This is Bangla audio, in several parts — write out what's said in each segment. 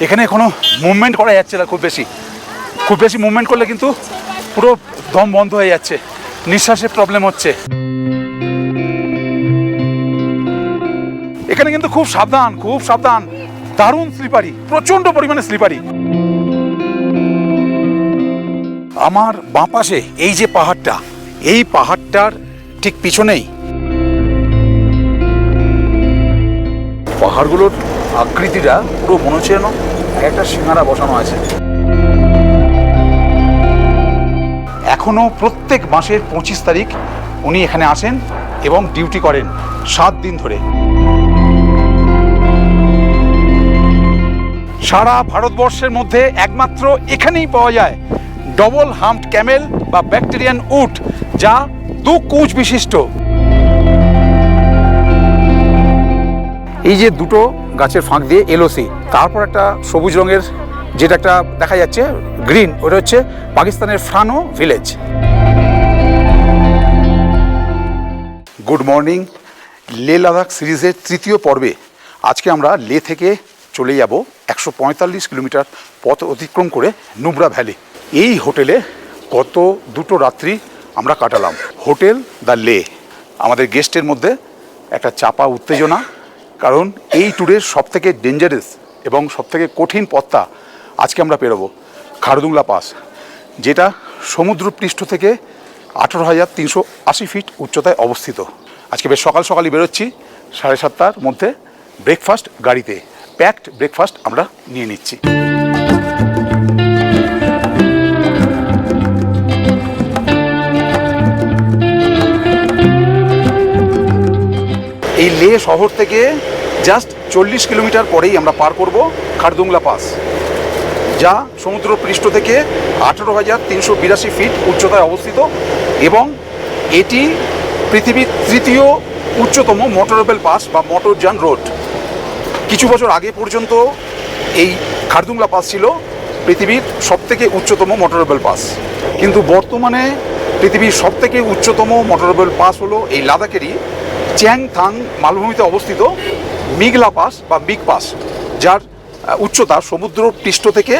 এখানে কোনো মুভমেন্ট করা যাচ্ছে না খুব বেশি মুভমেন্ট করলে কিন্তু পুরো দম বন্ধ হয়ে যাচ্ছে, নিঃশ্বাসের প্রবলেম হচ্ছে। এখানে কিন্তু খুব সাবধান, দারুণ স্লিপারি, প্রচন্ড পরিমাণে স্লিপারি। আমার বাঁ পাশে এই যে পাহাড়টা, এই পাহাড়টার ঠিক পিছনেই পাহাড়গুলোর আকৃতিটা পুরো মনে হচ্ছে যেন একটা সিঙ্গারা বসানো আছে। এখনো প্রত্যেক মাসের 25 তারিখ উনি এখানে আসেন এবং ডিউটি করেন 7 দিন ধরে। সারা ভারতবর্ষের মধ্যে একমাত্র এখানেই পাওয়া যায় ডবল হাম্পড ক্যামেল বা ব্যাকটেরিয়ান উট, যা 2 কুচ বিশিষ্ট। এই যে দুটো গাছের ফাঁক দিয়ে এলওসি, তারপর একটা সবুজ রঙের যেটা একটা দেখা যাচ্ছে গ্রিন, ওটা হচ্ছে পাকিস্তানের ফ্রানো village. Good morning. Leh Ladakh সিরিজের 3য় পর্বে আজকে আমরা লে থেকে চলে যাব 145 কিলোমিটার পথ অতিক্রম করে নুব্রা ভ্যালি। এই হোটেলে গত 2টো রাত্রি আমরা কাটালাম। হোটেল দ্য লে। আমাদের গেস্টের মধ্যে একটা চাপা উত্তেজনা, কারণ এই ট্যুরের সবথেকে ডেঞ্জারাস এবং সবথেকে কঠিন পথটা আজকে আমরা পেরোবো, খারদুংলা পাস, যেটা সমুদ্রপৃষ্ঠ থেকে 18,380 ফিট উচ্চতায় অবস্থিত। আজকে বেশ সকালই বেরোচ্ছি, 7:30টার মধ্যে ব্রেকফাস্ট গাড়িতে, প্যাকড ব্রেকফাস্ট আমরা নিয়ে নিচ্ছি। এই লে শহর থেকে জাস্ট 40 কিলোমিটার পরেই আমরা পার করব খারদুংলা পাস, যা সমুদ্রপৃষ্ঠ থেকে 18,382 ফিট উচ্চতায় অবস্থিত এবং এটি পৃথিবীর 3য় উচ্চতম মোটরেবল পাস বা মোটরযান রোড। কিছু বছর আগে পর্যন্ত এই খারদুংলা পাস ছিল পৃথিবীর সবথেকে উচ্চতম মোটরেবল পাস, কিন্তু বর্তমানে পৃথিবীর সবথেকে উচ্চতম মোটরেবল পাস হলো এই লাদাখেরই চ্যাংথাং মালভূমিতে অবস্থিত মিগলা পাস বা বিগ পাস, যার উচ্চতা সমুদ্র পৃষ্ঠ থেকে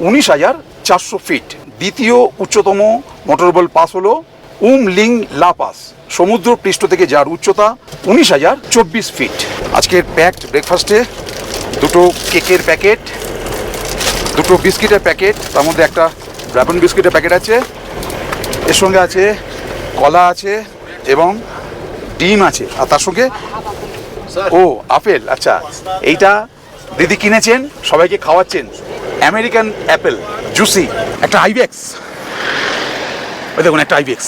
19,400 ফিট। দ্বিতীয় উচ্চতম মোটরেবল পাস হলো উমলিং লা পাস, সমুদ্র পৃষ্ঠ থেকে যার উচ্চতা 19,024 ফিট। আজকের প্যাকড ব্রেকফাস্টে 2টো কেকের প্যাকেট, 2টো বিস্কিটের প্যাকেট, তার মধ্যে একটা ব্রাউন বিস্কিটের প্যাকেট আছে, এর সঙ্গে আছে কলা আছে এবং ডিম আছে, আর তার সঙ্গে আপেল। আচ্ছা, এইটা দিদি কিনেছেন, সবাইকে খাওয়াচ্ছেন, আমেরিকান অ্যাপেল জুসি। একটা আইবেক্স, ওই দেখুন একটা আইবেক্স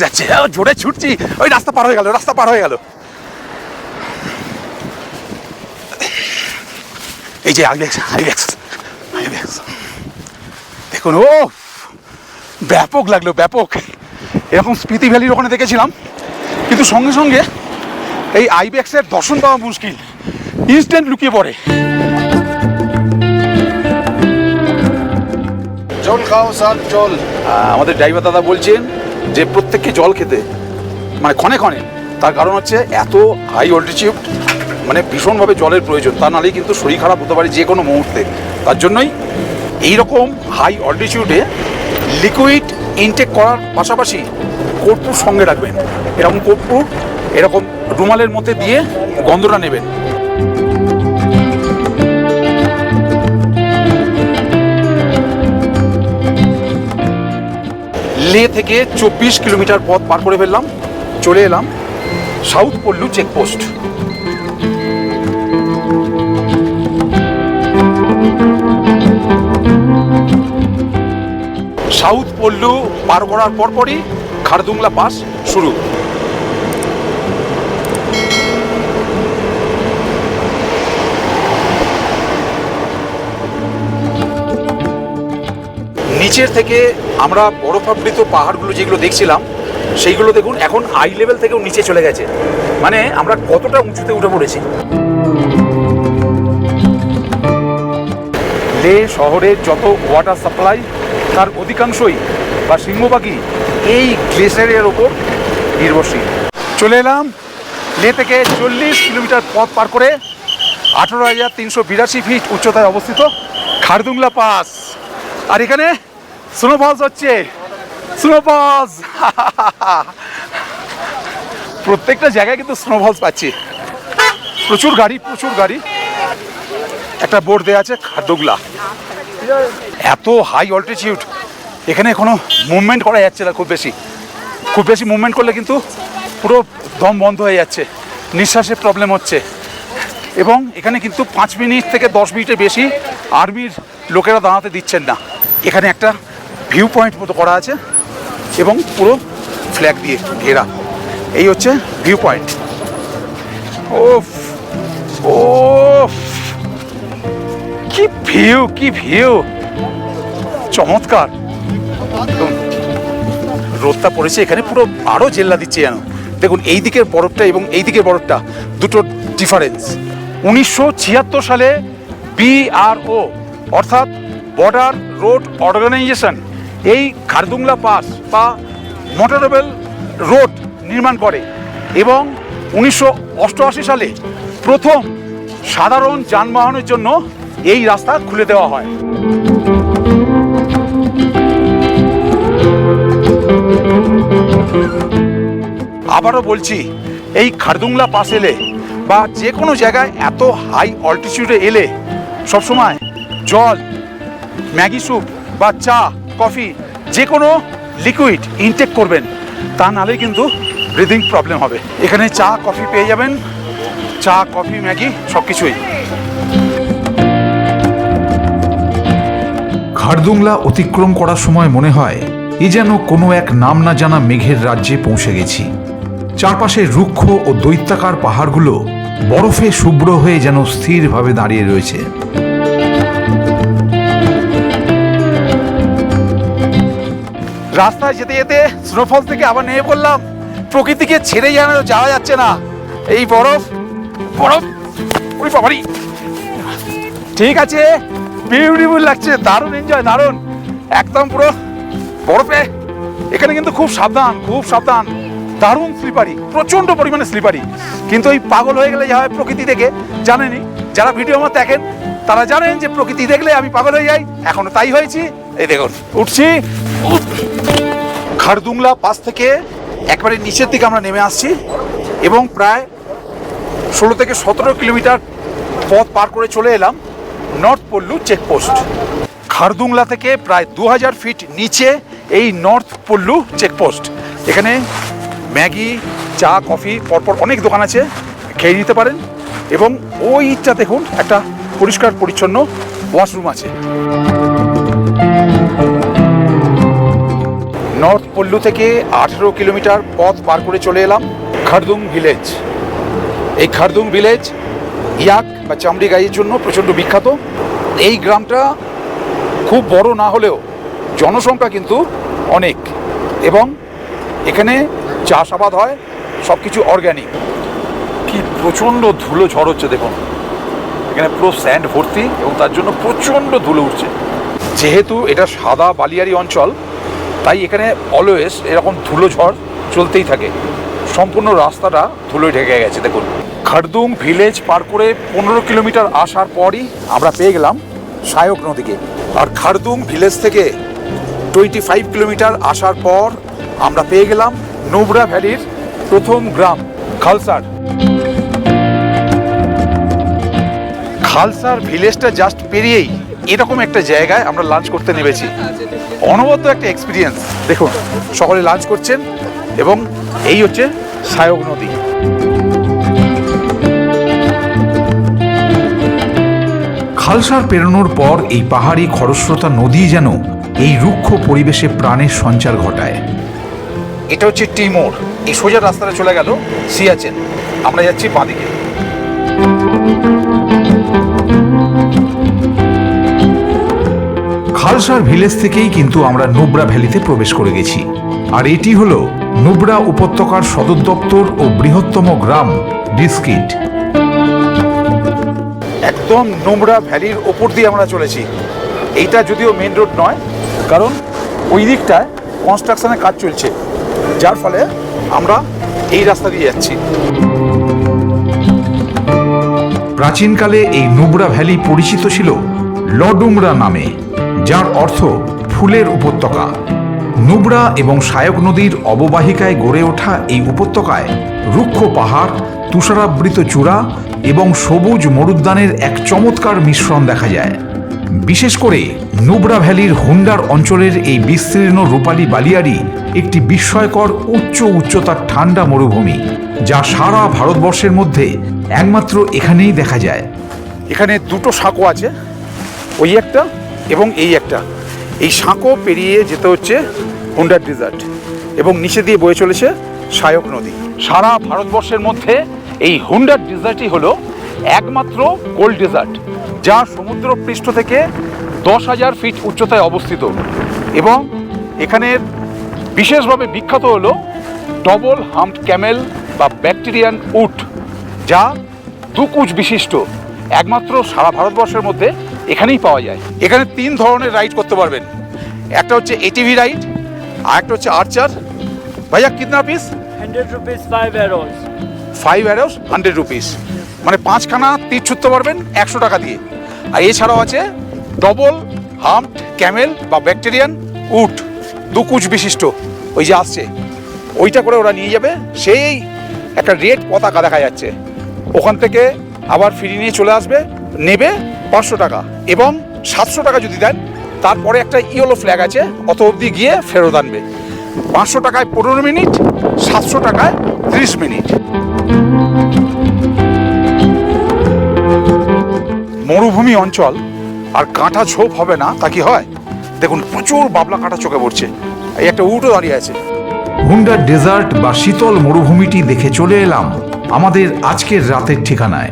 যাচ্ছে, জোরে ছুটছি, ওই রাস্তা পার হয়ে গেল। এই যে আইবেক্স দেখুন, ও ব্যাপক লাগলো, ব্যাপক। এরকম স্পিতি ভ্যালির ওখানে দেখেছিলাম, কিন্তু সঙ্গে সঙ্গে এই আইবেক্সের দর্শন পাওয়া মুশকিল, ইনস্ট্যান্ট লুকিয়ে পড়ে। জল খাও স্যার, জল। আমাদের ড্রাইভার দাদা বলছেন যে প্রত্যেককে জল খেতে, মানে ক্ষণে, তার কারণ হচ্ছে এত হাই অল্টিটিউড, মানে ভীষণভাবে জলের প্রয়োজন, তা নাহলেই কিন্তু শরীর খারাপ হতে পারে যে কোনো মুহূর্তে। তার জন্যই এইরকম হাই অল্টিটিউডে লিকুইড ইনটেক করার পাশাপাশি কর্পূর সঙ্গে রাখবেন। এরকম কর্পূর এরকম রুমালের মধ্যে দিয়ে গন্ধটা নেবেন। লে থেকে 24 কিলোমিটার পথ পার করে ফেললাম, চলে এলাম south Pullu checkpost. South Pullu পার করার পরপরই খারদুংলা পাস শুরু। নিচের থেকে আমরা বরফাবৃত পাহাড়গুলো যেগুলো দেখছিলাম, সেইগুলো দেখুন এখন আই লেভেল থেকেও নিচে চলে গেছে, মানে আমরা কতটা উঁচুতে উঠে পড়েছি। লে শহরের যত ওয়াটার সাপ্লাই তার অধিকাংশই বা সিংহভাগই এই গ্লেসিয়ারের ওপর নির্ভরশীল। চলে এলাম লে থেকে 40 কিলোমিটার পথ পার করে 18,382 ফিট উচ্চতায় অবস্থিত খারদুংলা পাস। আর এখানে স্নোফলস হচ্ছে, স্নোফলস প্রত্যেকটা জায়গায় কিন্তু স্নোফলস পাচ্ছি। প্রচুর গাড়ি। একটা বোর্ড দেওয়া আছে খারদুংলা। এত হাই অল্টিটিউড, এখানে কোনো মুভমেন্ট করা যাচ্ছে না। খুব বেশি মুভমেন্ট করলে কিন্তু পুরো দম বন্ধ হয়ে যাচ্ছে, নিঃশ্বাসের প্রবলেম হচ্ছে। এবং এখানে কিন্তু 5 মিনিট থেকে 10 মিনিটের বেশি আর্মির লোকেরা দাঁড়াতে দিচ্ছেন না। এখানে একটা ভিউ পয়েন্ট মতো করা আছে এবং পুরো ফ্ল্যাগ দিয়ে ঘেরা। এই হচ্ছে ভিউ পয়েন্ট। ওফ ওফ, কি ভিউ, চমৎকার। রোদটা পড়েছে এখানে, পুরো আরও জেল্লা দিচ্ছে যেন। দেখুন এই দিকের বরফটা এবং এই দিকের বরফটা দুটো ডিফারেন্স। 1976 সালে BRO অর্থাৎ বর্ডার রোড অর্গানাইজেশন এই খারদুংলা পাস বা মোটরেবল রোড নির্মাণ করে এবং 1988 সালে প্রথম সাধারণ যানবাহনের জন্য এই রাস্তা খুলে দেওয়া হয়। আবারও বলছি, এই খারদুংলা পাস এলে বা যে কোনো জায়গায় এত হাই অল্টিটিউডে এলে সবসময় জল, ম্যাগি স্যুপ বা চা, কফি যে কোনো লিকুইড ইনটেক করবেন, তা নাহলে কিন্তু ব্রিদিং প্রবলেম হবে। এখানে চা, কফি পেয়ে যাবেন, চা, কফি, ম্যাগি সব কিছুই। খারদুংলা অতিক্রম করার সময় মনে হয় এ যেন কোনো এক নাম না জানা মেঘের রাজ্যে পৌঁছে গেছি। চারপাশে রুক্ষ ও দৈত্যাকার পাহাড়গুলো বরফে শুভ্র হয়ে যেন স্থিরভাবে দাঁড়িয়ে রয়েছে। রাস্তায় যেতে যেতে স্নোফল থেকে আবার নেমে পড়লাম। প্রকৃতিকে ছেড়ে যাওয়া যাচ্ছে না। এই বরফ, ওই বাবারি, ঠিক আছে, বিউটিফুল লাগছে, দারুণ এনজয়, দারুণ একদম পুরো বরফে। এখানে কিন্তু খুব সাবধান, দারুণ স্লিপারি, প্রচণ্ড পরিমাণে স্লিপারি। কিন্তু ওই পাগল হয়ে গেলে যা হয় প্রকৃতি দেখে, জানেনই যারা ভিডিও আমার দেখেন তারা জানেন যে প্রকৃতি দেখলে আমি পাগল হয়ে যাই। এখনো তাই হয়েছি। এই দেখুন উঠছি। খারদুংলা পাস থেকে একবারে নিচের দিকে আমরা নেমে আসছি এবং প্রায় 16 থেকে 17 কিলোমিটার পথ পার করে চলে এলাম নর্থ পল্লু চেকপোস্ট। খারদুংলা থেকে প্রায় 2000 ফিট নিচে এই নর্থ পল্লু চেকপোস্ট। এখানে ম্যাগি, চা, কফি পরপর অনেক দোকান আছে, খেয়ে নিতে পারেন। এবং ওইটা দেখুন একটা পরিষ্কার পরিচ্ছন্ন ওয়াশরুম আছে। নর্থ পল্লু থেকে 18 কিলোমিটার পথ পার করে চলে এলাম খারদুং ভিলেজ। এই খারদুং ভিলেজ ইয়াক বা চামড়ি গাইয়ের জন্য প্রচণ্ড বিখ্যাত। এই গ্রামটা খুব বড় না হলেও জনসংখ্যা কিন্তু অনেক এবং এখানে চাষাবাদ হয়, সব কিছু অর্গ্যানিক। কি প্রচণ্ড ধুলো ঝড় হচ্ছে দেখুন, এখানে পুরো স্যান্ড ভর্তি এবং তার জন্য প্রচণ্ড ধুলো উঠছে। যেহেতু এটা সাদা বালিয়ারি অঞ্চল, তাই এখানে অলওয়েজ এরকম ধুলো ঝড় চলতেই থাকে। সম্পূর্ণ রাস্তাটা ধুলোয় ঢেকে গেছে দেখুন। খারদুং ভিলেজ পার করে 15 কিলোমিটার আসার পরই আমরা পেয়ে গেলাম সায়ক নদীকে। আর খারদুং ভিলেজ থেকে 25 কিলোমিটার আসার পর আমরা পেয়ে গেলাম নুব্রা ভ্যালির প্রথম গ্রাম খালসার। খালসার ভিলেজটা জাস্ট পেরিয়েই এরকম একটা জায়গায় আমরা লাঞ্চ করতে নেমেছি। অনবদ্য একটা এক্সপিরিয়েন্স। দেখুন সকলে লাঞ্চ করছেন এবং এই হচ্ছে সায়ক নদী। খালসার পেরোনোর পর এই পাহাড়ি খরস্রোতা নদী যেন এই রুক্ষ পরিবেশে প্রাণের সঞ্চার ঘটায়। এটা হচ্ছে টিমোর। এই সোজা রাস্তাটা চলে গেল সিয়াচেন। আমরা যাচ্ছি বাঁদিকে। খালসার ভিলেজ থেকেই কিন্তু আমরা নুব্রা ভ্যালিতে প্রবেশ করে গেছি। আর এটি হলো নুব্রা উপত্যকার সদর দপ্তর ও বৃহত্তম গ্রাম ডিস্কিট। একদম নুব্রা ভ্যালির ওপর দিয়ে আমরা চলেছি। এইটা যদিও মেন রোড নয়, কারণ ওই দিকটায় কনস্ট্রাকশনের কাজ চলছে, যার ফলে আমরা এই রাস্তা দিয়ে যাচ্ছি। প্রাচীনকালে এই নুব্রা ভ্যালি পরিচিত ছিল লডুমরা নামে, যার অর্থ ফুলের উপত্যকা। নুব্রা এবং শায়ক নদীর অববাহিকায় গড়ে ওঠা এই উপত্যকায় রুক্ষ পাহাড়, তুষারাবৃত চূড়া এবং সবুজ মরুদ্যানের এক চমৎকার মিশ্রণ দেখা যায়। বিশেষ করে নুব্রা ভ্যালির হুন্ডার অঞ্চলের এই বিস্তীর্ণ রূপালী বালিয়াড়ি একটি বিস্ময়কর উচ্চতার ঠান্ডা মরুভূমি, যা সারা ভারতবর্ষের মধ্যে একমাত্র এখানেই দেখা যায়। এখানে দুটো সাঁকো আছে, ওই একটা এবং এই একটা। এই সাঁকো পেরিয়ে যেতে হচ্ছে হুন্ডার ডেজার্ট এবং নিচে দিয়ে বয়ে চলেছে শায়ক নদী। সারা ভারতবর্ষের মধ্যে এই হুন্ডার ডেজার্টই হলো একমাত্র কোল্ড ডেজার্ট, যা সমুদ্রপৃষ্ঠ থেকে 10,000 ফিট উচ্চতায় অবস্থিত। এবং এখানের বিশেষভাবে বিখ্যাত হলো ডবল হাম্পড ক্যামেল বা ব্যাকটেরিয়ান উট, যা দুকুচ বিশিষ্ট, একমাত্র সারা ভারতবর্ষের মধ্যে এখানেই পাওয়া যায়। এখানে 3 ধরনের রাইড করতে পারবেন। একটা হচ্ছে এটিভি রাইড, আর একটা হচ্ছে আর্চার। ভাইয়া কিতনা piece? 100 rupees 5 arrows. 5 arrows 100 rupees, মানে 5খানা তীর ছুটতে পারবেন 100 টাকা দিয়ে। আর এছাড়াও আছে ডবল হাম্পড ক্যামেল বা ব্যাকটেরিয়ান উট, দুকুচ বিশিষ্ট, ওই যে আসছে ওইটা করে ওরা নিয়ে যাবে। সেই একটা রেড পতাকা দেখা যাচ্ছে, ওখান থেকে আবার ফিরিয়ে নিয়ে চলে আসবে, নেবে 500 টাকা। এবং 700 টাকা যদি দেন তারপরে একটা ইয়েলো ফ্ল্যাগ আছে, অত অবধি গিয়ে ফেরত আনবে। 500 টাকায় 15 মিনিট, 700 টাকায় 30 মিনিট। মরুভূমি অঞ্চল আর কাঁটা ঝোপ হবে না তা কি হয়? দেখুন প্রচুর বাবলা কাঁটা চোখে পড়ছে। এই একটা উটও দাঁড়িয়ে আছে। হুন্ডার ডেজার্ট বা শীতল মরুভূমিটি দেখে চলে এলাম আমাদের আজকের রাতের ঠিকানায়।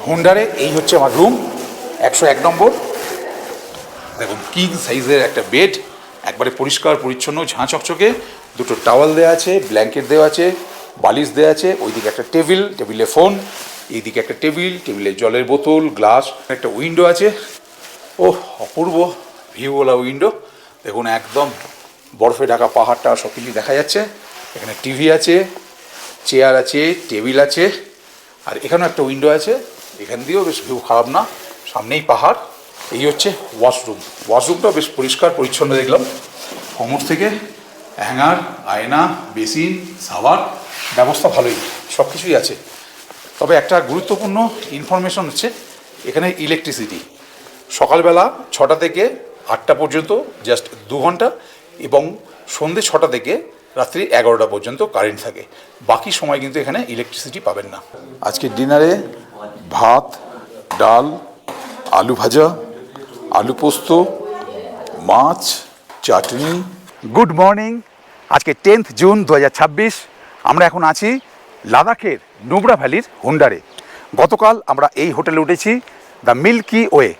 হুন্ডারে এই হচ্ছে আমার রুম, 101 নম্বর। দেখুন কিং সাইজের একটা বেড, একবারে পরিষ্কার পরিচ্ছন্ন, ঝাঁ চকচকে। দুটো টাওয়াল দেওয়া আছে, ব্ল্যাঙ্কেট দেওয়া আছে, বালিশ দেওয়া আছে। ওইদিকে একটা টেবিল, টেবিলে ফোন, এইদিকে একটা টেবিল, টেবিলে জলের বোতল, গ্লাস। একটা উইন্ডো আছে, ও অপূর্ব ভিউওয়ালা উইন্ডো। দেখুন একদম বরফে ঢাকা পাহাড়টা সব কিছু দেখা যাচ্ছে। এখানে টিভি আছে, চেয়ার আছে, টেবিল আছে, আর এখানেও একটা উইন্ডো আছে। এখান দিয়েও বেশ ভিউ খারাপ না, সামনেই পাহাড়। এই হচ্ছে ওয়াশরুম। ওয়াশরুমটাও বেশ পরিষ্কার পরিচ্ছন্ন দেখলাম। কোমর থেকে হ্যাঙ্গার, আয়না, বেসিন, সাবান, ব্যবস্থা ভালোই, সব কিছুই আছে। তবে একটা গুরুত্বপূর্ণ ইনফরমেশন হচ্ছে এখানে ইলেকট্রিসিটি সকালবেলা 6টা থেকে 8টা পর্যন্ত জাস্ট 2 ঘন্টা, এবং সন্ধ্যে 6টা থেকে রাত্রি 11টা পর্যন্ত কারেন্ট থাকে। বাকি সময় কিন্তু এখানে ইলেকট্রিসিটি পাবেন না। আজকে ডিনারে ভাত, ডাল, আলু ভাজা, আলু পোস্ত, মাছ, চাটনি। Good morning. আজকে 10th জুন 2026। আমরা এখন আছি লাদাখের নুব্রা ভ্যালির হুন্ডারে। গতকাল আমরা এই হোটেলে উঠেছি, দ্য মিল্কি ওয়ে।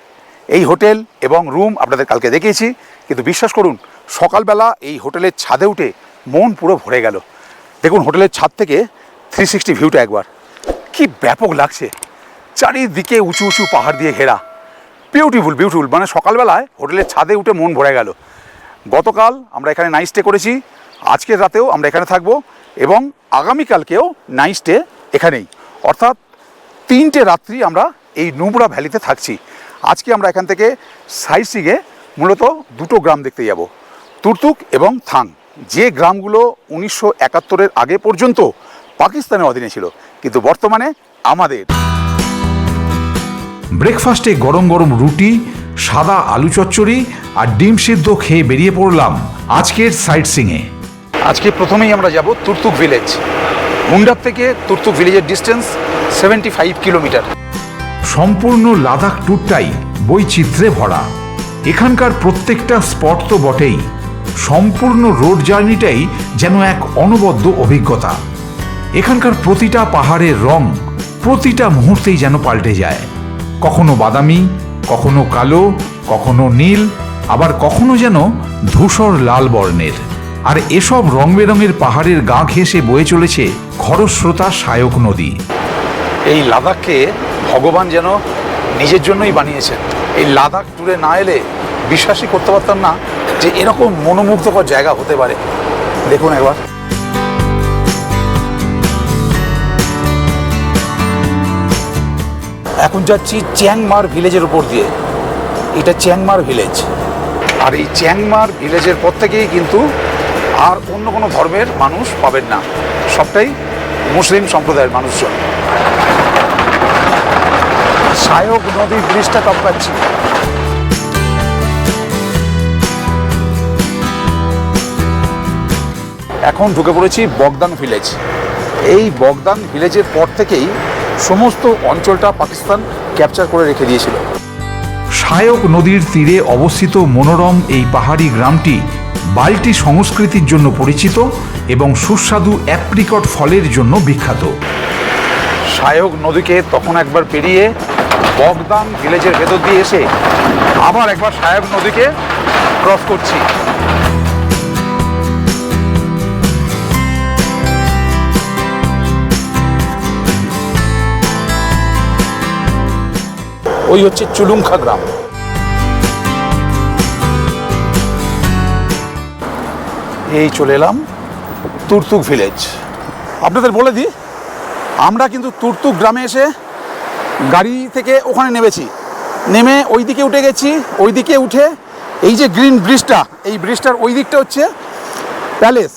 এই হোটেল এবং রুম আপনাদের কালকে দেখিয়েছি, কিন্তু বিশ্বাস করুন সকালবেলা এই হোটেলের ছাদে উঠে মন পুরো ভরে গেল। দেখুন হোটেলের ছাদ থেকে 360 ভিউটা একবার, কি ব্যাপক লাগছে। চারিদিকে উঁচু উঁচু পাহাড় দিয়ে ঘেরা, বিউটিফুল বিউটিফুল। মানে সকালবেলায় হোটেলের ছাদে উঠে মন ভরে গেল। গতকাল আমরা এখানে নাইট স্টে করেছি, আজকের রাতেও আমরা এখানে থাকবো, এবং আগামীকালকেও নাইট স্টে এখানেই। অর্থাৎ 3টে রাত্রি আমরা এই নুব্রা ভ্যালিতে থাকছি। আজকে আমরা এখান থেকে সাইট সিইংয়ে মূলত 2টো গ্রাম দেখতে যাব, তুর্তুক এবং থাং, যে গ্রামগুলো 1971-এর আগে পর্যন্ত পাকিস্তানের অধীনে ছিল, কিন্তু বর্তমানে আমাদের। ব্রেকফাস্টে গরম গরম রুটি, সাদা আলু চচ্চড়ি আর ডিম সিদ্ধ খেয়ে বেরিয়ে পড়লাম আজকের সাইট সিইংয়ে। আজকে প্রথমেই আমরা যাব তুর্তুক ভিলেজ। হুন্ডার থেকে তুর্তুক ভিলেজের ডিস্টেন্স 75 কিলোমিটার। সম্পূর্ণ লাদাখ ট্যুরটাই বৈচিত্র্যে ভরা। এখানকার প্রত্যেকটা স্পট তো বটেই, সম্পূর্ণ রোড জার্নিটাই যেন এক অনবদ্য অভিজ্ঞতা। এখানকার প্রতিটা পাহাড়ের রং প্রতিটা মুহূর্তেই যেন পাল্টে যায়, কখনো বাদামি, কখনো কালো, কখনো নীল, আবার কখনো যেন ধূসর লাল বর্ণের। আর এসব রং বেরঙের পাহাড়ের গা ঘেঁষে বয়ে চলেছে খরস্রোতা শায়ক নদী। এই লাদাখকে ভগবান যেন নিজের জন্যই বানিয়েছেন। এই লাদাখ ট্যুরে না এলে বিশ্বাসই করতে পারতাম না যে এরকম মনোমুগ্ধকর জায়গা হতে পারে। দেখুন একবার, এখন যাচ্ছি চ্যাংমার ভিলেজের উপর দিয়ে। এটা চ্যাংমার ভিলেজ, আর এই চ্যাংমার ভিলেজের পর থেকেই কিন্তু আর অন্য কোনো ধর্মের মানুষ পাবেন না, সবটাই মুসলিম সম্প্রদায়ের মানুষজন। সায়ক নদীর ব্রিজটা টপকাচ্ছি। এখন ঢুকে পড়েছি বগদান ভিলেজ। এই বগদান ভিলেজের পর থেকেই সমস্ত অঞ্চলটা পাকিস্তান ক্যাপচার করে রেখে দিয়েছিল। সায়ক নদীর তীরে অবস্থিত মনোরম এই পাহাড়ি গ্রামটি বাল্টি সংস্কৃতির জন্য পরিচিত এবং সুস্বাদু অ্যাপ্রিকট ফলের জন্য বিখ্যাত। সায়ক নদীকে তখন একবার পেরিয়ে বগদান ভিলেজের ভেতর দিয়ে এসে আবার একবার সায়ক নদীকে ক্রস করছি। ওই হচ্ছে চুলুংখা গ্রাম। এই চলে এলাম তুর্তুক ভিলেজ। আপনাদের বলে দিই, আমরা কিন্তু তুর্তুক গ্রামে এসে গাড়ি থেকে ওখানে নেমেছি, নেমে ওই দিকে উঠে গেছি। ওই দিকে উঠে এই যে গ্রিন ব্রিজটা, এই ব্রিজটার ওই দিকটা হচ্ছে প্যালেস,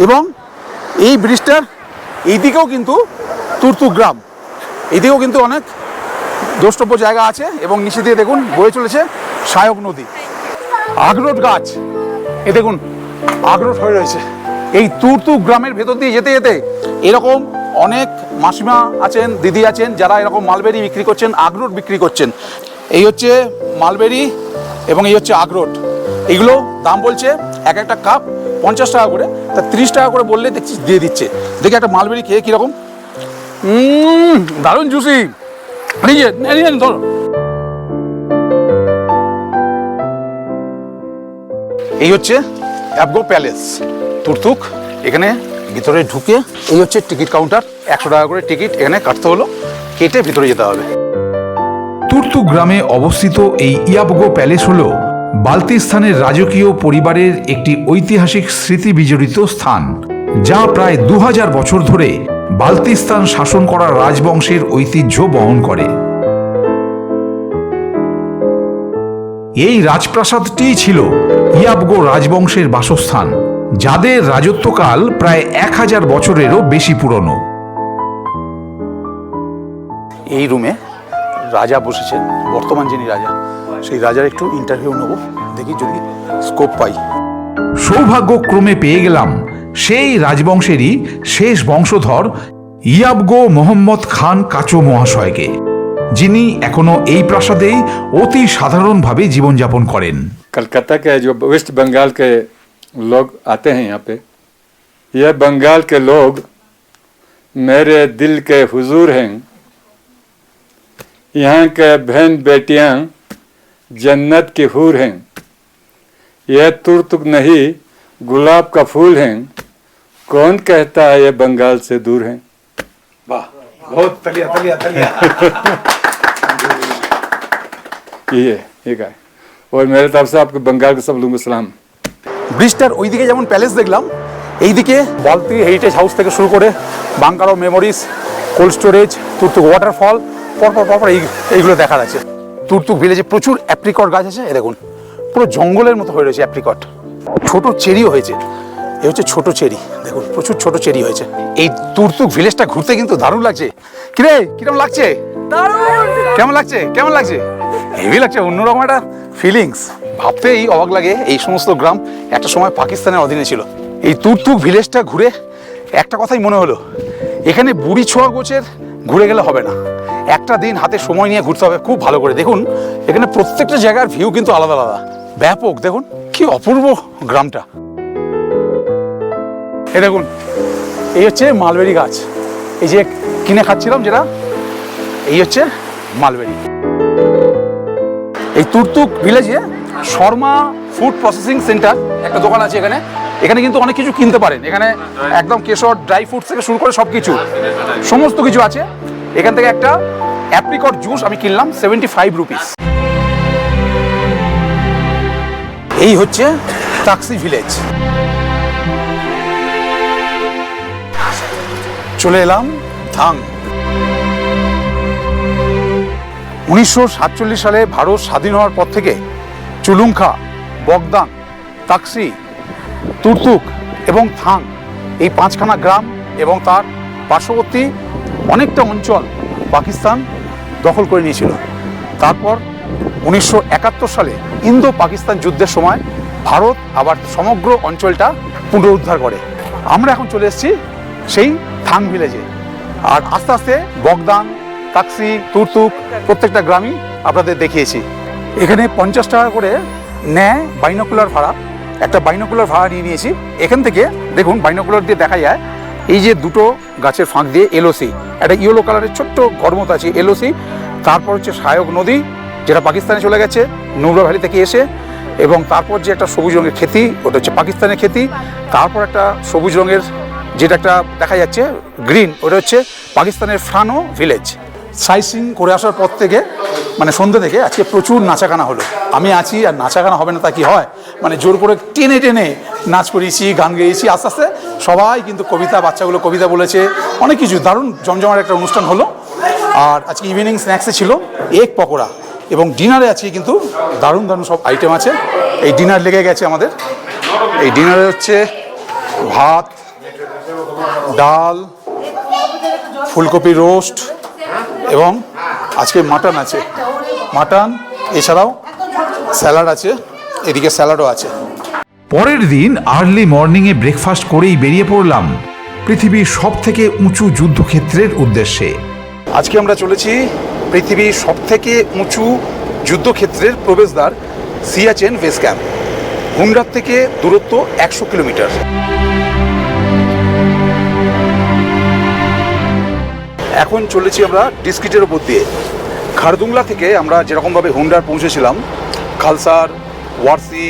এবং এই ব্রিজটার এই দিকেও কিন্তু তুর্তুক গ্রাম, এইদিকেও কিন্তু অনেক দ্রষ্টব্য জায়গা আছে, এবং নিচে দিয়ে দেখুন বয়ে চলেছে সায়ক নদী। আখরোট গাছ, এ দেখুন আখরোট হয়ে রয়েছে। এই তুর্তুক গ্রামের ভেতর দিয়ে যেতে যেতে এরকম অনেক মাসিমা আছেন, দিদি আছেন, যারা এরকম মালবেরি বিক্রি করছেন, আখরোট বিক্রি করছেন। এই হচ্ছে মালবেরি এবং এই হচ্ছে আখরোট। এগুলো দাম বলছে এক একটা কাপ 50 টাকা করে, তা 30 টাকা করে বললে দেখছি দিয়ে দিচ্ছে। দেখি একটা মালবেরি খেয়ে কীরকম। দারুণ জুসি। ধরো। এই হচ্ছে অ্যাবগো প্যালেস তুর্তুক। এখানে ভিতরে ঢুকে এই হচ্ছে টিকিট কাউন্টার, 100 টাকা করে টিকিট এখানে কাটতে হলো, কেটে ভিতরে যেতে হবে। তুর্তুক গ্রামে অবস্থিত এই ইয়াবগো প্যালেস হল বাল্তিস্তানের রাজকীয় পরিবারের একটি ঐতিহাসিক স্মৃতি বিজড়িত স্থান, যা প্রায় 2000 বছর ধরে বাল্তিস্তান শাসন করা রাজবংশের ঐতিহ্য বহন করে। এই রাজপ্রাসাদটিই ছিল ইয়াবগো রাজবংশের বাসস্থান, যাদের রাজত্বকাল প্রায় 1000 বছরেরও বেশি পুরনো। এই রুমে রাজা বসেছেন, বর্তমান যিনি রাজা, সেই রাজার একটু ইন্টারভিউ নেব, দেখি যদি স্কোপ পাই। সৌভাগ্যক্রমে পেয়ে গেলাম সেই রাজবংশেরই শেষ বংশধর ইয়াবগো মোহাম্মদ খান কাচো মহাশয়কে, যিনি এখনো এই প্রাসাদেই অতি সাধারণভাবে জীবনযাপন করেন। कलकत्ता के जो वेस्ट बंगाल के लोग आते हैं यहाँ पे, यह बंगाल के लोग मेरे दिल के हुजूर हैं। यहाँ के बहन बेटियाँ जन्नत की हूर हैं। यह तुर्तुक नहीं गुलाब का फूल हैं। कौन कहता है ये बंगाल से दूर हैं। वाह, बहुत तलिया तलिया तलिया। ये गाय और मेरे तरफ से आपके बंगाल के सब लोगों को सलाम। ব্রিজটার ওইদিকে যেমন প্যালেস দেখলাম, এইদিকে বালতি হেরিটেজ হাউস থেকে শুরু করে বাংকারো memories, cold storage, Turtuk waterfall, পরপর এইগুলো দেখা যাচ্ছে। তুর্তুক ভিলেজে প্রচুর অ্যাপ্রিকট গাছ আছে, এ দেখুন পুরো জঙ্গলের মতো হয়ে রয়েছে অ্যাপ্রিকট। ছোট চেরিও হয়েছে, এই হচ্ছে ছোট চেরি, দেখুন প্রচুর ছোট চেরি হয়েছে। এই তুর্তুক ভিলেজটা ঘুরতে কিন্তু দারুণ লাগছে। কিরে, কিরকম লাগছে? কেমন লাগছে? কেমন লাগছে? হেভি লাগছে, অন্যরকম একটা ফিলিংস। ভাবতেই অবাক লাগে এই সমস্ত গ্রাম একটা সময় পাকিস্তানের অধীনে ছিল। এই তুর্তুক ভিলেজটা ঘুরে একটা কথাই মনে হলো, এখানে বুড়ি ছোঁয়া গোছের ঘুরে গেলে হবে না, একটা দিন হাতে সময় নিয়ে ঘুরতে হবে খুব ভালো করে। দেখুন এখানে প্রত্যেকটা জায়গার ভিউ কিন্তু আলাদা আলাদা, ব্যাপক। দেখুন কি অপূর্ব গ্রামটা। এ দেখুন, এই হচ্ছে মালবেরি গাছ, এই যে কিনে খাচ্ছিলাম যেটা, এই হচ্ছে মালবেরি। এই তুর্তুক ভিলেজে শর্মা ফুড প্রসেসিং সেন্টার একটা দোকান আছে এখানে। এখানে কিন্তু অনেক কিছু কিনতে পারেন, এখানে একদম কেশর, ড্রাই ফ্রুটস থেকে শুরু করে সব কিছু, সমস্ত কিছু আছে। এখান থেকে একটা অ্যাপ্রিকট জুস আমি কিনলাম 75 রুপিস। এই হচ্ছে তাকসি ভিলেজ। চলে এলাম ধাং। 1947 সালে ভারত স্বাধীন হওয়ার পর থেকে চুলুংখা, বগদান, তাকসি, তুর্তুক এবং থাং এই 5খানা গ্রাম এবং তার পার্শ্ববর্তী অনেকটা অঞ্চল পাকিস্তান দখল করে নিয়েছিল। তারপর 1971 সালে ইন্দো পাকিস্তান যুদ্ধের সময় ভারত আবার সমগ্র অঞ্চলটা পুনরুদ্ধার করে। আমরা এখন চলে এসেছি সেই থাং ভিলেজে, আর আস্তে আস্তে বগদান, তাকসি, তুর্তুক প্রত্যেকটা গ্রামই আপনাদের দেখিয়েছি। এখানে 50 টাকা করে নেয় বাইনোকুলার ভাড়া। একটা বাইনোকুলার ভাড়া নিয়ে নিয়েছি। এখান থেকে দেখুন বাইনোকুলার দিয়ে দেখা যায় এই যে দুটো গাছের ফাঁক দিয়ে এলওসি, একটা ইয়েলো কালারের ছোট্ট ঘর মতো আছে এলওসি, তারপর হচ্ছে সায়ক নদী যেটা পাকিস্তানে চলে গেছে নুব্রা ভ্যালি থেকে এসে, এবং তারপর যে একটা সবুজ রঙের ক্ষেতি ওটা হচ্ছে পাকিস্তানের ক্ষেতি, তারপর একটা সবুজ রঙের যেটা একটা দেখা যাচ্ছে গ্রিন ওটা হচ্ছে পাকিস্তানের ফ্রানো ভিলেজ। সাইসিং করে আসার পর থেকে মানে সন্ধ্যে থেকে আজকে প্রচুর নাচাগানা হলো। আমি আছি আর নাচাগানা হবে না তা কি হয়, মানে জোর করে টেনে টেনে নাচ করিয়েছি, গান গেয়েছি। আস্তে আস্তে সবাই কিন্তু কবিতা, বাচ্চাগুলো কবিতা বলেছে, অনেক কিছু দারুণ জমজমার একটা অনুষ্ঠান হলো। আর আজকে ইভিনিং স্ন্যাক্সে ছিল এগ পকোড়া, এবং ডিনারে আজকে কিন্তু দারুণ দারুণ সব আইটেম আছে। এই ডিনার লেগে গেছে আমাদের। এই ডিনারে হচ্ছে ভাত, ডাল, ফুলকপি রোস্ট এবং আজকে মাটন আছে, মাটন, এছাড়াও স্যালাড আছে, এদিকে স্যালাডও আছে। পরের দিন আর্লি মর্নিংয়ে ব্রেকফাস্ট করেই বেরিয়ে পড়লাম পৃথিবীর সব থেকে উঁচু যুদ্ধক্ষেত্রের উদ্দেশ্যে। আজকে আমরা চলেছি পৃথিবীর সবথেকে উঁচু যুদ্ধক্ষেত্রের প্রবেশদ্বার সিয়াচেন বেস ক্যাম্প। হুন্ডার থেকে দূরত্ব 100 কিলোমিটার। এখন চলেছি আমরা ডিস্ট্রিক্টের উপর দিয়ে। খারদুংলা থেকে আমরা যেরকমভাবে হুন্ডার পৌঁছেছিলাম, খালসার, ওয়ারসি,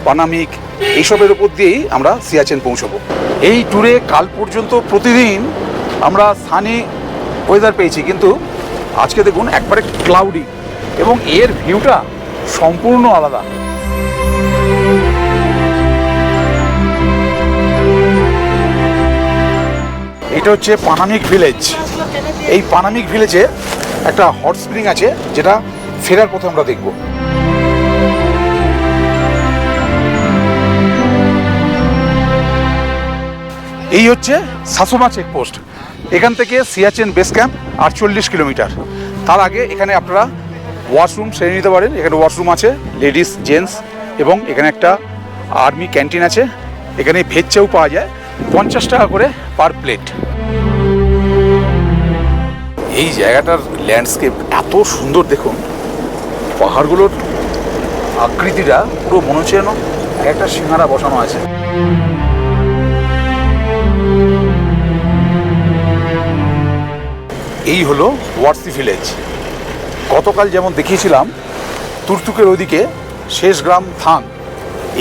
পানামিক এইসবের উপর দিয়েই আমরা সিয়াচেন পৌঁছবো। এই ট্যুরে কাল পর্যন্ত প্রতিদিন আমরা সানি ওয়েদার পেয়েছি, কিন্তু আজকে দেখুন একবারে ক্লাউডি, এবং এর ভিউটা সম্পূর্ণ আলাদা। এটা হচ্ছে পানামিক ভিলেজ। এই পানামিক ভিলেজে একটা হট স্প্রিং আছে যেটা ফেরার পথে আমরা দেখব। এই হচ্ছে সাসোমা চেকপোস্ট। এখান থেকে সিয়াচেন বেস ক্যাম্প 48 কিলোমিটার। তার আগে এখানে আপনারা ওয়াশরুম সেরে নিতে পারেন। এখানে ওয়াশরুম আছে লেডিস, জেন্টস, এবং এখানে একটা আর্মি ক্যান্টিন আছে। এখানে ভেজ চাউ পাওয়া যায়, 50 টাকা করে পার প্লেট। এই জায়গাটার ল্যান্ডস্কেপ এত সুন্দর দেখুন, পাহাড়গুলোর আকৃতিটা পুরো মনে হচ্ছে যেন একটা সিঙ্গারা বসানো আছে। এই হলো ওয়ারসি ভিলেজ। গতকাল যেমন দেখিয়েছিলাম তুর্তুকের ওইদিকে শেষ গ্রাম থাং,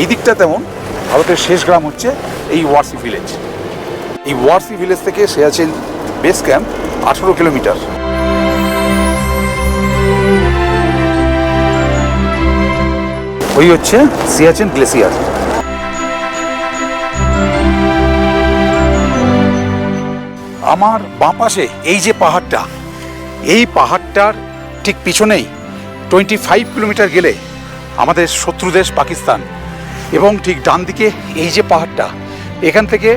এই দিকটা তেমন ভারতের শেষ গ্রাম হচ্ছে এই ওয়ারসি ভিলেজ। এই ওয়ারসি ভিলেজ থেকে সিয়াচেন বেস ক্যাম্প 18 কিলোমিটার। ওই হচ্ছে সিয়াচেন গ্লেসিয়ার। আমার বাঁ পাশে এই যে পাহাড়টা, এই পাহাড়টার ঠিক পিছনেই 25 কিলোমিটার গেলে আমাদের শত্রু দেশ পাকিস্তান, এবং ঠিক ডান দিকে এই যে পাহাড়টা, এখান থেকে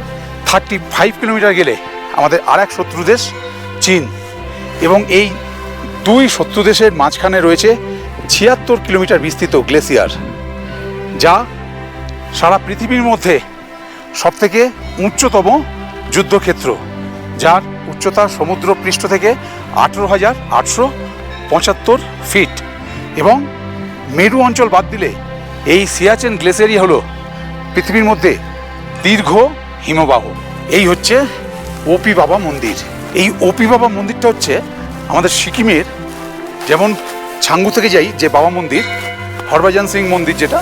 35 কিলোমিটার গেলে আমাদের আর এক শত্রু দেশ চীন, এবং এই দুই শত্রু দেশের মাঝখানে রয়েছে 76 কিলোমিটার বিস্তৃত গ্লেসিয়ার, যা সারা পৃথিবীর মধ্যে সবথেকে উচ্চতম যুদ্ধক্ষেত্র, যার উচ্চতা সমুদ্র পৃষ্ঠ থেকে 18,875 ফিট, এবং মেরু অঞ্চল বাদ দিলে এই সিয়াচেন গ্লেসিয়ারই হলো পৃথিবীর মধ্যে দীর্ঘ হিমবাহ। এই হচ্ছে ওপি বাবা মন্দির। এই ওপি বাবা মন্দিরটা হচ্ছে আমাদের সিকিমের যেমন ছাঙ্গু থেকে যাই যে বাবা মন্দির, হরভজন সিং মন্দির, যেটা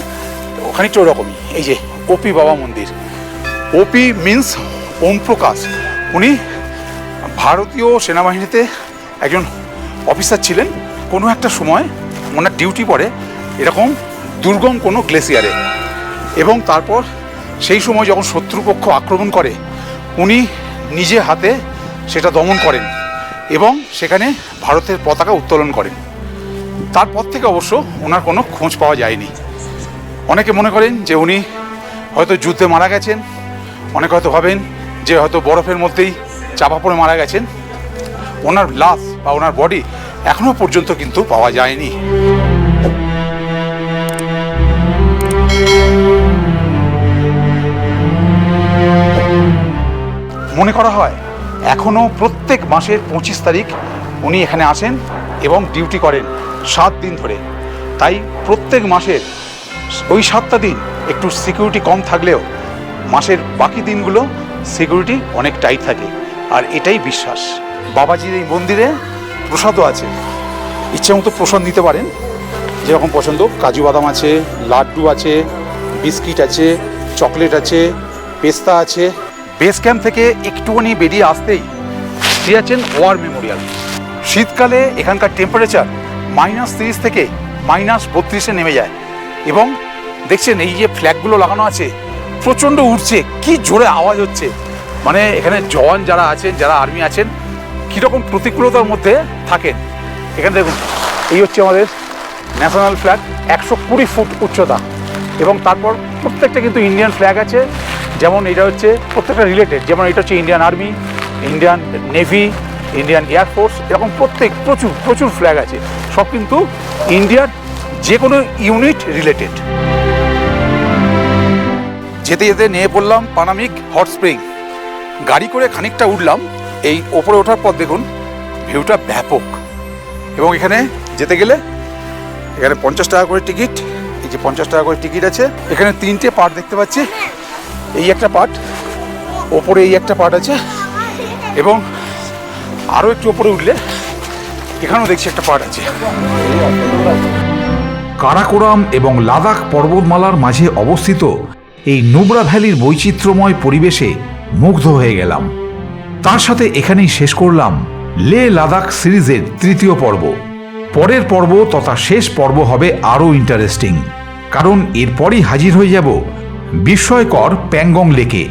ওখানেটা ওরকমই। এই যে ওপি বাবা মন্দির। ওপি মিন্স ওম প্রকাশ। উনি ভারতীয় সেনাবাহিনীতে একজন অফিসার ছিলেন। কোনো একটা সময় ওনার ডিউটি পড়ে এরকম দুর্গম কোনো গ্লেসিয়ারে, এবং তারপর সেই সময় যখন শত্রুপক্ষ আক্রমণ করে উনি নিজে হাতে সেটা দমন করেন, এবং সেখানে ভারতের পতাকা উত্তোলন করেন। তারপর থেকে অবশ্য ওনার কোনো খোঁজ পাওয়া যায়নি। অনেকে মনে করেন যে উনি হয়তো যুদ্ধে মারা গেছেন, অনেকে হয়তো ভাবেন যে হয়তো বরফের মধ্যেই চাপা পড়ে মারা গেছেন। ওনার লাশ বা ওনার বডি এখনো পর্যন্ত কিন্তু পাওয়া যায়নি। মনে করা হয় এখনও প্রত্যেক মাসের 25 তারিখ উনি এখানে আসেন এবং ডিউটি করেন 7 দিন ধরে। তাই প্রত্যেক মাসের ওই 7টা দিন একটু সিকিউরিটি কম থাকলেও মাসের বাকি দিনগুলো সিকিউরিটি অনেক টাইট থাকে। আর এটাই বিশ্বাস। বাবাজির এই মন্দিরে প্রসাদও আছে, ইচ্ছে মতো প্রসাদ নিতে পারেন যেরকম পছন্দ। কাজু বাদাম আছে, লাড্ডু আছে, বিস্কিট আছে, চকলেট আছে, পেস্তা আছে। বেস ক্যাম্প থেকে একটুখানি বেরিয়ে আসতেই দিয়েছেন ওয়ার মেমোরিয়াল। শীতকালে এখানকার টেম্পারেচার -30 থেকে -32-এ নেমে যায় এবং দেখছেন এই যে ফ্ল্যাগগুলো লাগানো আছে প্রচণ্ড উঠছে, কি জোরে আওয়াজ হচ্ছে। মানে এখানে জওয়ান যারা আছেন, যারা আর্মি আছেন, কীরকম প্রতিকূলতার মধ্যে থাকেন। এখানে দেখুন, এই হচ্ছে আমাদের ন্যাশনাল ফ্ল্যাগ, 120 ফুট উচ্চতা এবং তারপর প্রত্যেকটা কিন্তু ইন্ডিয়ান ফ্ল্যাগ আছে। যেমন এটা হচ্ছে প্রত্যেকটা রিলেটেড, যেমন এটা হচ্ছে Indian army, Indian navy, Indian air force, এরকম প্রচুর ফ্ল্যাগ আছে। সব কিন্তু ইন্ডিয়ার যে কোনো ইউনিট রিলেটেড। যেতে যেতে নিয়ে পড়লাম পানামিক হট স্প্রিং। গাড়ি করে খানিকটা উঠলাম, এই ওপরে ওঠার পর দেখুন ভিউটা ব্যাপক। এবং এখানে যেতে গেলে এখানে 50 টাকা করে টিকিট, এই যে 50 টাকা করে টিকিট আছে। এখানে 3টে পার্ট দেখতে পাচ্ছি, এই একটা পার্ট, ওপরে এই একটা পার্ট আছে এবং আরও একটু ওপরে উঠলে এখানেও দেখছি একটা পার্ট আছে। কারাকোরাম এবং লাদাখ পর্বতমালার মাঝে অবস্থিত এই নুব্রা ভ্যালির বৈচিত্র্যময় পরিবেশে মুগ্ধ হয়ে গেলাম। তার সাথে এখানেই শেষ করলাম লে লাদাখ সিরিজের 3য় পর্ব। পরের পর্ব তথা শেষ পর্ব হবে আরও ইন্টারেস্টিং, কারণ এরপরই হাজির হয়ে যাব বিস্ময়কর প্যাংগং লেকে।